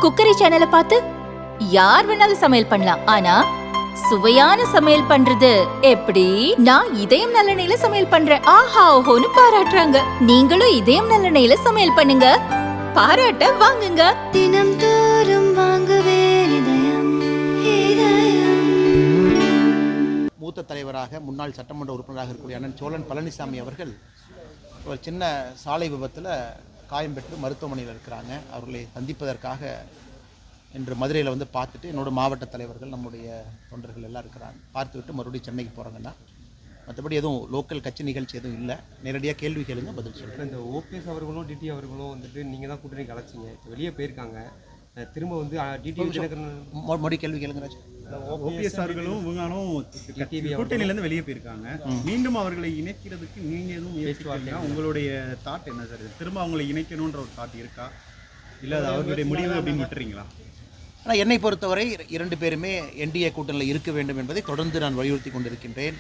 Cookery சேனலை பார்த்து யார் வேணாலும் சமையல் பண்ணலாம். ஆனா சுவையான சமையல் பண்றது எப்படி? நான் இதயம் நல்லெண்ணெயில சமையல் பண்றேன். ஆஹா ஓஹோன்னு பாராட்டுறாங்க. நீங்களும் இதயம் நல்லெண்ணெயில சமையல் பண்ணுங்க, பாராட்ட வாங்குங்க. தினம் தோறும் வாங்குவே இதயம் இதயம். மூத்த தலைவராக முன்னாள் சட்டமன்ற உறுப்பினராக இருக்கக்கூடிய அண்ணன் சோழன் பழனிசாமி அவர்கள் ஒரு சின்ன சாலை விபத்தில் காயம் பெற்று மருத்துவமனையில் இருக்கிறாங்க. அவர்களை சந்திப்பதற்காக இன்று மதுரையில் வந்து பார்த்துட்டு என்னோட மாவட்ட தலைவர்கள் நம்முடைய தொண்டர்கள் எல்லாம் இருக்கிறாங்க. பார்த்துவிட்டு மறுபடியும் சென்னைக்கு போகிறாங்கன்னா மற்றபடி எதுவும் லோக்கல் கட்சி நிகழ்ச்சி எதுவும் இல்லை. நேரடியாக கேள்வி கேளுங்க, பதில் சொல்கிறேன். இந்த ஓபிஎஸ் அவர்களும் டிடி அவர்களும் வந்துட்டு நீங்கள் தான் கூட்டணி கலைச்சிங்க, வெளியே போயிருக்காங்க. திரும்ப வந்து டிடி மறுபடி கேள்வி கேளுங்க ராஜா. ஓபிஎஸ் அவர்களும் இவங்களும் கூட்டணியிலேருந்து வெளியே போயிருக்காங்க. மீண்டும் அவர்களை இணைக்கிறதுக்கு நீங்கள் எதுவும் பேச்சுவார்த்தையா? உங்களுடைய தாட் என்ன சார்? திரும்ப அவங்களை இணைக்கணுன்ற ஒரு தாட் இருக்கா, இல்லை அது அவர்களுடைய முடிவு அப்படின்னு விட்டுறீங்களா? ஆனால் என்னை பொறுத்தவரை இரண்டு பேருமே என்டிஏ கூட்டணியில் இருக்க வேண்டும் என்பதை தொடர்ந்து நான் வலியுறுத்தி கொண்டிருக்கின்றேன்.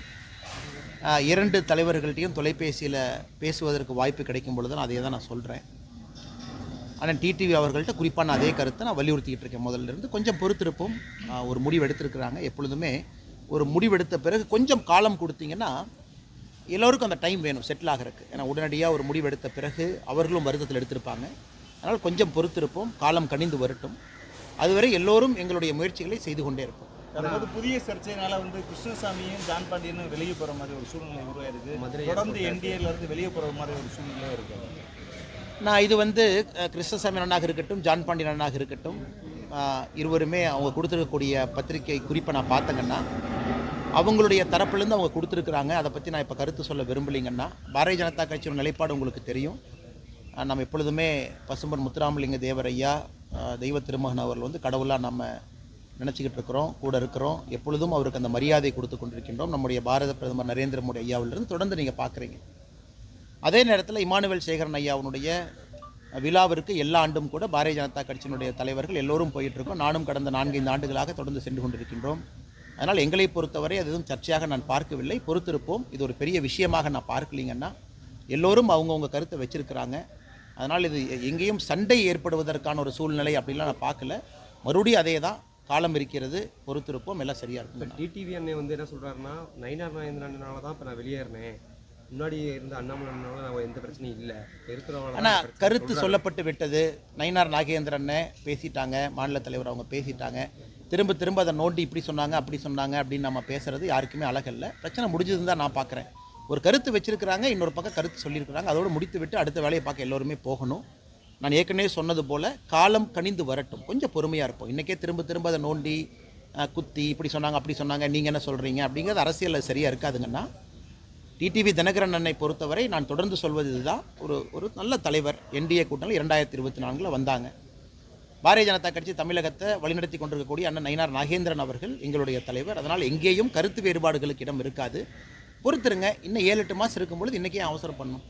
இரண்டு தலைவர்கள்ட்டையும் தொலைபேசியில் பேசுவதற்கு வாய்ப்பு கிடைக்கும் பொழுது நான் அதே தான் நான் சொல்கிறேன். ஆனால் டிடிவி அவர்கள்ட்ட குறிப்பான அதே கருத்தை நான் வலியுறுத்திக்கிட்டு இருக்கேன். முதல்ல இருந்து கொஞ்சம் பொறுத்திருப்போம். ஒரு முடிவு எடுத்திருக்கிறாங்க. எப்பொழுதுமே ஒரு முடிவெடுத்த பிறகு கொஞ்சம் காலம் கொடுத்தீங்கன்னா எல்லோருக்கும் அந்த டைம் வேணும் செட்டில் ஆகிறதுக்கு. ஏன்னா உடனடியாக ஒரு முடிவெடுத்த பிறகு அவர்களும் வருத்தத்தில் எடுத்திருப்பாங்க. அதனால் கொஞ்சம் பொறுத்திருப்போம், காலம் கனிந்து வரட்டும். அதுவரை எல்லோரும் எங்களுடைய முயற்சிகளை செய்து கொண்டே இருப்போம். அதாவது புதிய சர்ச்சையினால வந்து கிருஷ்ணசாமியும் ஜான் பாண்டியனும் வெளியே போகிற மாதிரி ஒரு சூழ்நிலை உருவாயிருக்கு. தொடர்ந்து என்டிஏலேருந்து வெளியே போகிற மாதிரி ஒரு சூழ்நிலை இருக்குது. நான் இது வந்து கிருஷ்ணசாமி அண்ணனாக இருக்கட்டும், ஜான் பாண்டியன் அண்ணனாக இருக்கட்டும், இருவருமே அவங்க கொடுத்துருக்கக்கூடிய பத்திரிகை குறிப்பை நான் பார்த்தங்கன்னா அவங்களுடைய தரப்புலேருந்து அவங்க கொடுத்துருக்குறாங்க. அதை பற்றி நான் இப்போ கருத்து சொல்ல விரும்பலைங்கன்னா, பாரதிய ஜனதா கட்சியோட நிலைப்பாடு உங்களுக்கு தெரியும். நம்ம எப்பொழுதுமே பசும்பொன் முத்துராமலிங்க தேவர் ஐயா, தெய்வ திருமகன் அவர்கள் வந்து கடவுளாக நம்ம நினச்சிக்கிட்டு இருக்கிறோம், கூட இருக்கிறோம். எப்பொழுதும் அவருக்கு அந்த மரியாதை கொடுத்து கொண்டிருக்கின்றோம். நம்முடைய பாரத பிரதமர் நரேந்திர மோடி ஐயாவிலிருந்து தொடர்ந்து நீங்கள் பார்க்குறீங்க. அதே நேரத்தில் இமானுவேல் சேகரன் ஐயாவுடைய விழாவிற்கு எல்லா ஆண்டும் கூட பாரதிய ஜனதா கட்சியினுடைய தலைவர்கள் எல்லோரும் போயிட்டுருக்கோம். நானும் கடந்த 4-5 ஆண்டுகளாக தொடர்ந்து சென்று கொண்டிருக்கின்றோம். அதனால் எங்களை பொறுத்தவரை அது எதுவும் சர்ச்சையாக நான் பார்க்கவில்லை. பொறுத்திருப்போம். இது ஒரு பெரிய விஷயமாக நான் பார்க்கலிங்கன்னா, எல்லோரும் அவங்கவுங்க கருத்தை வச்சிருக்கிறாங்க. அதனால் இது எங்கேயும் சண்டை ஏற்படுவதற்கான ஒரு சூழ்நிலை அப்படின்லாம் நான் பார்க்கல. மறுபடியும் அதே தான், காலம் இருக்கிறது, பொறுத்திருப்போம், எல்லாம் சரியாக இருக்கும். டிடிவி அண்ணன் வந்து என்ன சொல்கிறாருன்னா, நயினார் நாகேந்திரனால தான் இப்போ நான் வெளியேறினேன், முன்னாடி இருந்த அண்ணாமலைனால நான் எந்த பிரச்சனையும் இல்லை இருக்கிறவங்க. ஆனால் கருத்து சொல்லப்பட்டு விட்டது. நயினார் நாகேந்திரனை பேசிட்டாங்க, மாநில தலைவர் அவங்க பேசிட்டாங்க. திரும்ப திரும்ப அதை நோண்டி இப்படி சொன்னாங்க அப்படி சொன்னாங்க அப்படின்னு நம்ம பேசுகிறது யாருக்குமே அழகல்ல. பிரச்சனை முடிஞ்சதுன்னு தான் நான் பார்க்குறேன். ஒரு கருத்து வச்சுருக்கிறாங்க, இன்னொரு பக்கம் கருத்து சொல்லியிருக்கிறாங்க. அதோடு முடித்து விட்டு அடுத்த வேலையை பார்க்க எல்லோருமே போகணும். நான் ஏற்கனவே சொன்னது போல் காலம் கனிந்து வரட்டும், கொஞ்சம் பொறுமையாக இருப்போம். இன்றைக்கே திரும்ப திரும்ப அதை நோண்டி குத்தி இப்படி சொன்னாங்க அப்படி சொன்னாங்க, நீங்கள் என்ன சொல்கிறீங்க அப்படிங்கிறது அரசியலில் சரியாக இருக்காதுங்கன்னா, டிடிவி தினகரன் அண்ணனை பொறுத்தவரை நான் தொடர்ந்து சொல்வது இதுதான். ஒரு நல்ல தலைவர். என்டிஏ கூட்டணியில் 2024 வந்தாங்க. பாரதிய ஜனதா கட்சி தமிழகத்தை வழிநடத்தி கொண்டிருக்கக்கூடிய அண்ணன் நயினார் நாகேந்திரன் அவர்கள் எங்களுடைய தலைவர். அதனால் எங்கேயும் கருத்து வேறுபாடுகளுக்கு இடம் இருக்காது. பொறுத்துருங்க. இன்னும் 7-8 மாதம் இருக்கும்பொழுது இன்றைக்கே அவசரம் பண்ணணும்.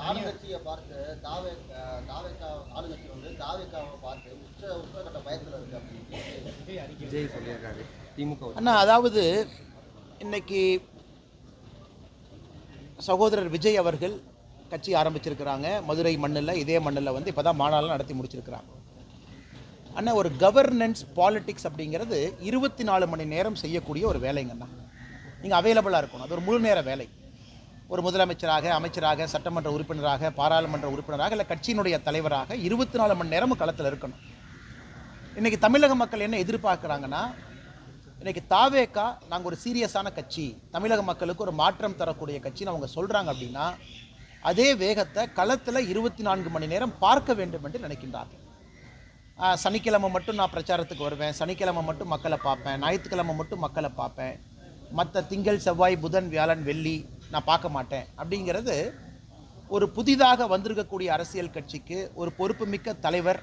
ஆளுங்கட்சியை பார்த்து ஆளுங்கட்சி வந்து தாவேக்காவை பார்த்து உச்சகட்ட பயத்தில் இருக்கு அப்படின்னு விஜய் சொல்லியிருக்காரு. திமுக அண்ணா, அதாவது இன்னைக்கு சகோதரர் விஜய் அவர்கள் கட்சி ஆரம்பிச்சிருக்கிறாங்க. மதுரை மண்ணில், இதே மண்ணில் வந்து இப்போ தான் மாநாளெலாம் நடத்தி முடிச்சிருக்கிறாங்க. ஆனால் ஒரு கவர்னன்ஸ் பாலிட்டிக்ஸ் அப்படிங்கிறது 24 மணி நேரம் செய்யக்கூடிய ஒரு வேலைங்கண்ணா. நீங்கள் அவைலபிளாக இருக்கணும். அது ஒரு முழு நேர வேலை. ஒரு முதலமைச்சராக, அமைச்சராக, சட்டமன்ற உறுப்பினராக, பாராளுமன்ற உறுப்பினராக, இல்லை கட்சியினுடைய தலைவராக 24 மணி நேரமும் களத்தில் இருக்கணும். இன்றைக்கி தமிழக மக்கள் என்ன எதிர்பார்க்குறாங்கன்னா, இன்றைக்கி தாவேக்கா நாங்கள் ஒரு சீரியஸான கட்சி, தமிழக மக்களுக்கு ஒரு மாற்றம் தரக்கூடிய கட்சின்னு அவங்க சொல்கிறாங்க அப்படின்னா, அதே வேகத்தை களத்தில் 24 மணி நேரம் பார்க்க வேண்டும் என்று நினைக்கின்றார்கள். சனிக்கிழமை மட்டும் நான் பிரச்சாரத்துக்கு வருவேன், சனிக்கிழமை மட்டும் மக்களை பார்ப்பேன், ஞாயிற்றுக்கிழமை மட்டும் மக்களை பார்ப்பேன், மற்ற திங்கள், செவ்வாய், புதன், வியாழன், வெள்ளி நான் பார்க்க மாட்டேன் அப்படிங்கிறது ஒரு புதிதாக வந்திருக்கக்கூடிய அரசியல் கட்சிக்கு ஒரு பொறுப்புமிக்க தலைவர்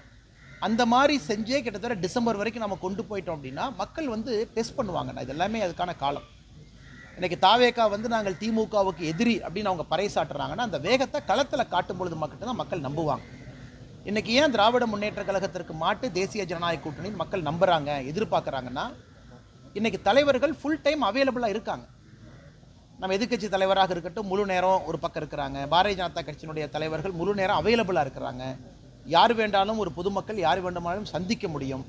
அந்த மாதிரி செஞ்சே கிட்டத்தட்ட டிசம்பர் வரைக்கும் நம்ம கொண்டு போயிட்டோம் அப்படின்னா மக்கள் வந்து டெஸ்ட் பண்ணுவாங்கண்ணா. இது எல்லாமே அதுக்கான காலம். இன்றைக்கி தாவேக்கா வந்து நாங்கள் திமுகவுக்கு எதிரி அப்படின்னு அவங்க பறைசாட்டுறாங்கன்னா, அந்த வேகத்தை களத்தில் காட்டும் பொழுது மக்கள்கிட்ட தான் மக்கள் நம்புவாங்க. இன்றைக்கி ஏன் திராவிட முன்னேற்ற கழகத்திற்கு மாட்டு தேசிய ஜனநாயக கூட்டணின்னு மக்கள் நம்புகிறாங்க, எதிர்பார்க்குறாங்கன்னா, இன்றைக்கி தலைவர்கள் ஃபுல் டைம் அவைலபிளாக இருக்காங்க. நம்ம எதிர்க்கட்சி தலைவராக இருக்கட்டும் முழு நேரம் ஒரு பக்கம் இருக்கிறாங்க. பாரதிய ஜனதா கட்சியினுடைய தலைவர்கள் முழு நேரம் அவைலபிளாக இருக்கிறாங்க. யார் வேண்டாலும் ஒரு பொதுமக்கள் யார் வேண்டுமானாலும் சந்திக்க முடியும்.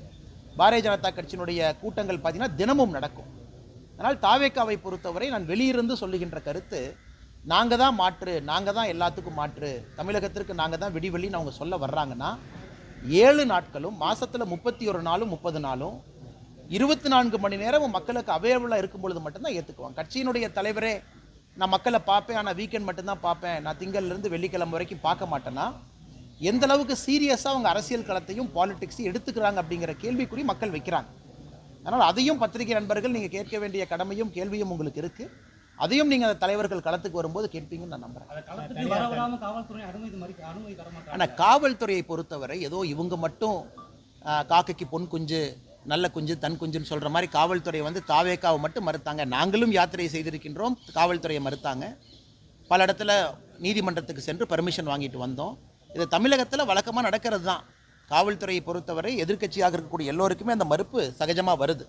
பாரதிய ஜனதா கட்சியினுடைய கூட்டங்கள் பார்த்தீங்கன்னா தினமும் நடக்கும். அதனால் தாவேக்காவை பொறுத்தவரை நான் வெளியிருந்து சொல்லுகின்ற கருத்து, நாங்கள் தான் மாற்று, நாங்கள் தான் எல்லாத்துக்கும் மாற்று, தமிழகத்திற்கு நாங்கள் தான் விடிவெளின்னு அவங்க சொல்ல வர்றாங்கன்னா 7 நாட்களும் மாதத்தில் 31 நாளும் 30 நாளும் 24 மணி நேரமும் மக்களுக்கு அவைலபிளாக இருக்கும் பொழுது மட்டும்தான் ஏற்றுக்குவாங்க. கட்சியினுடைய தலைவரே நான் மக்களை பார்ப்பேன், ஆனால் வீக்கெண்ட் மட்டும்தான் பார்ப்பேன், நான் திங்கள்லேருந்து வெள்ளிக்கிழமை வரைக்கும் பார்க்க மாட்டேன்னா எந்த அளவுக்கு சீரியஸாக அவங்க அரசியல் களத்தையும் பாலிடிக்ஸையும் எடுத்துக்கிறாங்க அப்படிங்கிற கேள்விக்குறி மக்கள் வைக்கிறாங்க. அதனால் அதையும் பத்திரிகை நண்பர்கள் நீங்கள் கேட்க வேண்டிய கடமையும் கேள்வியும் உங்களுக்கு இருக்குது. அதையும் நீங்கள் அந்த தலைவர்கள் களத்துக்கு வரும்போது கேட்பீங்கன்னு நான் நம்புகிறேன். ஆனால் காவல்துறையை பொறுத்தவரை ஏதோ இவங்க மட்டும் காக்கைக்கு பொன் குஞ்சு நல்ல குஞ்சு தன் குஞ்சுன்னு சொல்கிற மாதிரி காவல்துறை வந்து தாவேக்காவை மட்டும் மறுத்தாங்க. நாங்களும் யாத்திரை செய்திருக்கின்றோம், காவல்துறையை மறுத்தாங்க. பல இடத்துல நீதிமன்றத்துக்கு சென்று பர்மிஷன் வாங்கிட்டு வந்தோம். இது தமிழகத்தில் வழக்கமாக நடக்கிறது தான். காவல்துறையை பொறுத்தவரை எதிர்க்கட்சியாக இருக்கக்கூடிய எல்லோருக்குமே அந்த மறுப்பு சகஜமாக வருது.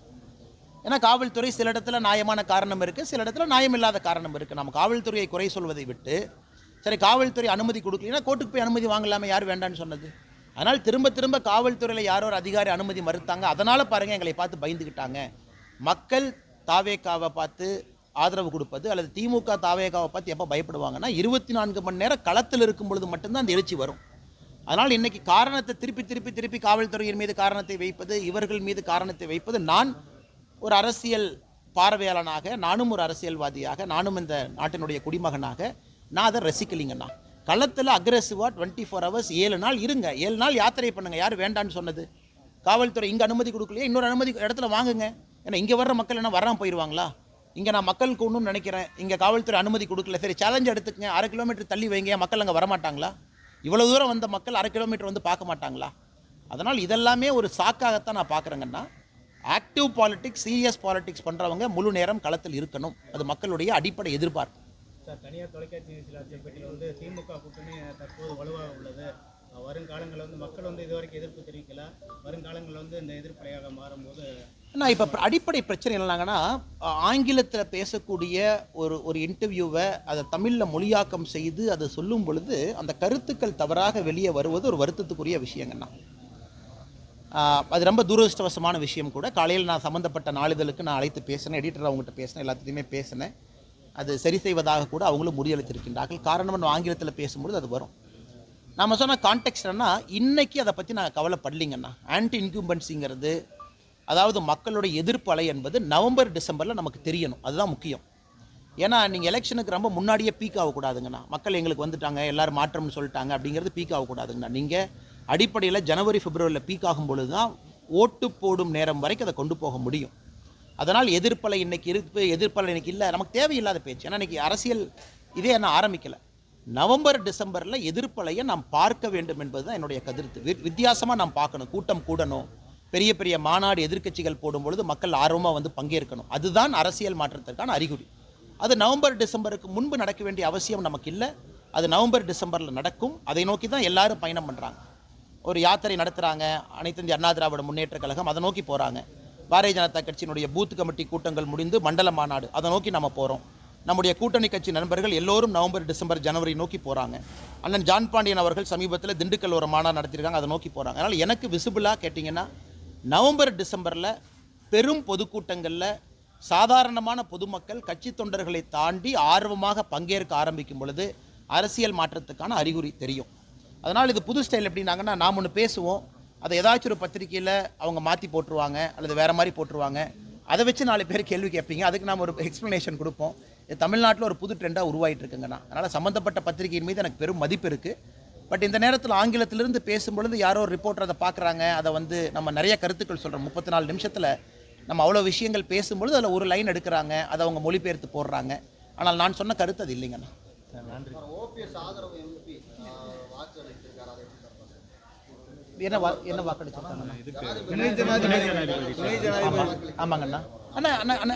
ஏன்னா காவல்துறை சில இடத்துல நியாயமான காரணம் இருக்குது, சில இடத்துல நியாயமில்லாத காரணம் இருக்குது. நம்ம காவல்துறையை குறை சொல்வதை விட்டு சரி காவல்துறை அனுமதி கொடுக்கலன்னா கோர்ட்டுக்கு போய் அனுமதி வாங்கலாமே, யார் வேண்டான்னு சொன்னது? அதனால் திரும்ப திரும்ப காவல்துறையில் யாரோ ஒரு அதிகாரி அனுமதி மறுத்தாங்க, அதனால் பாருங்கள் எங்களை பார்த்து பயந்துக்கிட்டாங்க. மக்கள் தாவேக்காவை பார்த்து ஆதரவு கொடுப்பது அல்லது திமுக தாவேக்காவை பார்த்து எப்போ பயப்படுவாங்கன்னா 24 மணி நேரம் களத்தில் இருக்கும் பொழுது மட்டும்தான் அந்த எழுச்சி வரும். அதனால் இன்றைக்கி காரணத்தை திருப்பி காவல்துறையின் மீது காரணத்தை வைப்பது, இவர்கள் மீது காரணத்தை வைப்பது, நான் ஒரு அரசியல் பார்வையாளனாக, நானும் ஒரு அரசியல்வாதியாக, நானும் இந்த நாட்டினுடைய குடிமகனாக நான் அதை ரசிக்கலிங்கண்ணா. களத்தில் அக்ரெசிவாக 24 ஹவர்ஸ் 7 நாள் இருங்க, 7 நாள் யாத்திரை பண்ணுங்கள். யார் வேண்டான்னு சொன்னது? காவல்துறை இங்கே அனுமதி கொடுக்கலையே, இன்னொரு அனுமதி இடத்துல வாங்குங்க. ஏன்னா இங்கே வர்ற மக்கள் என்ன வராமல் போயிடுவாங்களா? இங்கே நான் மக்களுக்கு ஒன்றும் நினைக்கிறேன், இங்கே காவல்துறை அனுமதி கொடுக்கல, சரி சேலஞ்ச் எடுத்துக்கங்க, 1/2 கிலோமீட்டர் தள்ளி வைங்க, மக்கள் அங்கே வரமாட்டாங்களா? இவ்வளோ தூரம் வந்த மக்கள் 1/2 கிலோமீட்டர் வந்து பார்க்க மாட்டாங்களா? அதனால் இதெல்லாமே ஒரு சாக்காகத்தான் நான் பார்க்குறேங்கன்னா, ஆக்டிவ் பாலிடிக்ஸ், சீரியஸ் பாலிடிக்ஸ் பண்ணுறவங்க முழு நேரம் களத்தில் இருக்கணும். அது மக்களுடைய அடிப்படை எதிர்பார்ப்பு. சார், தனியார் தொலைக்காட்சி நிகழ்ச்சியில் வந்து திமுக கூட்டணி தற்போது வலுவாக உள்ளது. வருங்காலங்களில் வந்து மக்கள் வந்து இதுவரைக்கும் எதிர்ப்பு தெரிவிக்கல, வருங்காலங்களில் வந்து இந்த எதிர்ப்பலையாக மாறும்போது நான் இப்போ அடிப்படை பிரச்சனை என்னன்னாங்கன்னா, ஆங்கிலத்தில் பேசக்கூடிய ஒரு இன்டர்வியூவை அதை தமிழில் மொழியாக்கம் செய்து அதை சொல்லும் பொழுது அந்த கருத்துக்கள் தவறாக வெளியே வருவது ஒரு வருத்தத்துக்குரிய விஷயங்கண்ணா. அது ரொம்ப துரதிருஷ்டவசமான விஷயம் கூட. காலையில் நான் சம்மந்தப்பட்ட நாளிதழுக்கு நான் அழைத்து பேசினேன், எடிட்டர் அவங்ககிட்ட பேசினேன், எல்லாத்தையுமே பேசினேன். அது சரி செய்வதாக கூட அவங்களும் முடிவெடுத்திருக்கின்றார்கள். காரணம் நம்ம ஆங்கிலத்தில் பேசும்பொழுது அது வரும். நம்ம சொன்ன கான்டெக்ஸ்ட் என்னன்னா, இன்றைக்கி அதை பற்றி நான் கவலைப்படலிங்கண்ணா. ஆன்டி இன்கும்பன்சிங்கிறது, அதாவது மக்களுடைய எதிர்ப்பு அலை என்பது நவம்பர் டிசம்பரில் நமக்கு தெரியணும். அதுதான் முக்கியம். ஏன்னா நீங்கள் எலெக்ஷனுக்கு ரொம்ப முன்னாடியே பீக் ஆகக்கூடாதுங்கண்ணா. மக்கள் எங்களுக்கு வந்துட்டாங்க, எல்லோரும் மாற்றம்னு சொல்லிட்டாங்க அப்படிங்கிறது பீக் ஆகக்கூடாதுங்கண்ணா. நீங்கள் அடிப்படையில் ஜனவரி பிப்ரவரியில் பீக் ஆகும்பொழுது தான் ஓட்டு போடும் நேரம் வரைக்கும் அதை கொண்டு போக முடியும். அதனால் எதிர்ப்பலை இன்றைக்கி இருக்குது, எதிர்ப்பலை இன்றைக்கி இல்லை, நமக்கு தேவையில்லாத பேச்சு. ஏன்னா இன்றைக்கி அரசியல் இதே என்ன ஆரம்பிக்கலை. நவம்பர் டிசம்பரில் எதிர்ப்பலையை நாம் பார்க்க வேண்டும் என்பது தான் என்னுடைய கருத்து. வித்தியாசமாக நாம் பார்க்கணும், கூட்டம் கூடணும், பெரிய பெரிய மாநாடு எதிர்க்கட்சிகள் போடும்பொழுது மக்கள் ஆர்வமாக வந்து பங்கேற்கணும். அதுதான் அரசியல் மாற்றத்திற்கான அறிகுறி. அது நவம்பர் டிசம்பருக்கு முன்பு நடக்க வேண்டிய அவசியம் நமக்கு இல்லை. அது நவம்பர் டிசம்பரில் நடக்கும். அதை நோக்கி தான் எல்லாரும் பயணம் பண்ணுறாங்க. ஒரு யாத்திரை நடத்துகிறாங்க, அனைத்து இந்திய அண்ணா திராவிட முன்னேற்ற கழகம் அதை நோக்கி போகிறாங்க. பாரதிய ஜனதா கட்சியினுடைய பூத் கமிட்டி கூட்டங்கள் முடிந்து மண்டல மாநாடு அதை நோக்கி நம்ம போகிறோம். நம்முடைய கூட்டணி கட்சி நண்பர்கள் எல்லோரும் நவம்பர் டிசம்பர் ஜனவரி நோக்கி போகிறாங்க. அண்ணன் ஜான் பாண்டியன் அவர்கள் சமீபத்தில் திண்டுக்கல் ஒரு மாநாடு நடத்தியிருக்காங்க, அதை நோக்கி போகிறாங்க. அதனால் எனக்கு விசிபிளாக கேட்டிங்கன்னா, நவம்பர் டிசம்பரில் பெரும் பொதுக்கூட்டங்களில் சாதாரணமான பொதுமக்கள் கட்சி தொண்டர்களை தாண்டி ஆர்வமாக பங்கேற்க ஆரம்பிக்கும் பொழுது அரசியல் மாற்றத்துக்கான அறிகுறி தெரியும். அதனால் இது புது ஸ்டைல் எப்படின்னாங்கன்னா, நாம் ஒன்று பேசுவோம், அதை ஏதாச்சும் ஒரு பத்திரிக்கையில் அவங்க மாற்றி போட்டுருவாங்க அல்லது வேறு மாதிரி போட்டுருவாங்க. அதை வச்சு 4 பேர் கேள்வி கேட்பீங்க, அதுக்கு நாம் ஒரு எக்ஸ்ப்ளனேஷன் கொடுப்போம். இது தமிழ்நாட்டில் ஒரு புது ட்ரெண்டாக உருவாகிட்டு இருக்குங்கண்ணா. அதனால் சம்மந்தப்பட்ட பத்திரிகையின் மீது எனக்கு பெரும் மதிப்பு இருக்குது. பட் இந்த நேரத்தில் ஆங்கிலத்திலிருந்து பேசும்பொழுது யாரோ ஒரு ரிப்போர்ட்டர் அதை பார்க்குறாங்க, அதை வந்து நம்ம நிறைய கருத்துக்கள் சொல்கிறோம். 34 நிமிஷத்தில் நம்ம அவ்வளோ விஷயங்கள் பேசும்பொழுது அதில் ஒரு லைன் எடுக்கிறாங்க, அதை அவங்க மொழிபெயர்த்து போடுறாங்க. ஆனால் நான் சொன்ன கருத்து அது இல்லைங்கண்ணா. நன்றி. ஓபிஎஸ் ஆதரவு எம்பி வாக்கு அளித்திருக்காரு, அதை என்ன வாக்களிச்சிருக்காங்கண்ணா? ஆமாங்கண்ணா. அண்ணா அண்ணா அண்ணா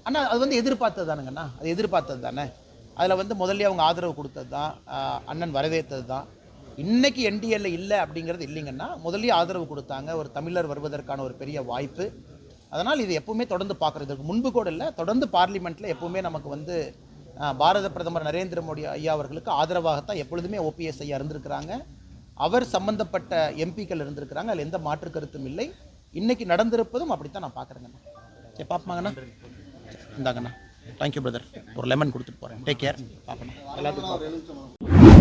அண்ணா அது வந்து எதிர்பார்த்தது தானுங்கண்ணா. அது எதிர்பார்த்தது தானே. அதில் வந்து முதல்ல அவங்க ஆதரவு கொடுத்தது தான், அண்ணன் வரவேற்றது தான். இன்றைக்கி என்டிஏல இல்லை அப்படிங்கிறது இல்லைங்கன்னா, முதல்ல ஆதரவு கொடுத்தாங்க. ஒரு தமிழர் வருவதற்கான ஒரு பெரிய வாய்ப்பு. அதனால் இது எப்பவுமே தொடர்ந்து பார்க்குறதுக்கு முன்பு கூட இல்லை, தொடர்ந்து பார்லிமெண்ட்டில் எப்பவுமே நமக்கு வந்து பாரத பிரதமர் நரேந்திர மோடி ஐயா அவர்களுக்கு ஆதரவாகத்தான் எப்பொழுதுமே ஓபிஎஸ் ஐயா இருந்திருக்கிறாங்க. அவர் சம்பந்தப்பட்ட எம்பிக்கள் இருந்திருக்கிறாங்க, அதில் எந்த மாற்று கருத்தும் இல்லை. இன்னைக்கு நடந்திருப்பதும் அப்படித்தான் நான் பார்க்குறேங்கண்ணா. சரி பார்ப்போமாங்கண்ணா, இந்தாங்கண்ணா. Thank you brother. ஒரு லெமன் கொடுத்துட்டு போகிறேன். Take care. பார்க்கணும் எல்லாத்துக்கும்.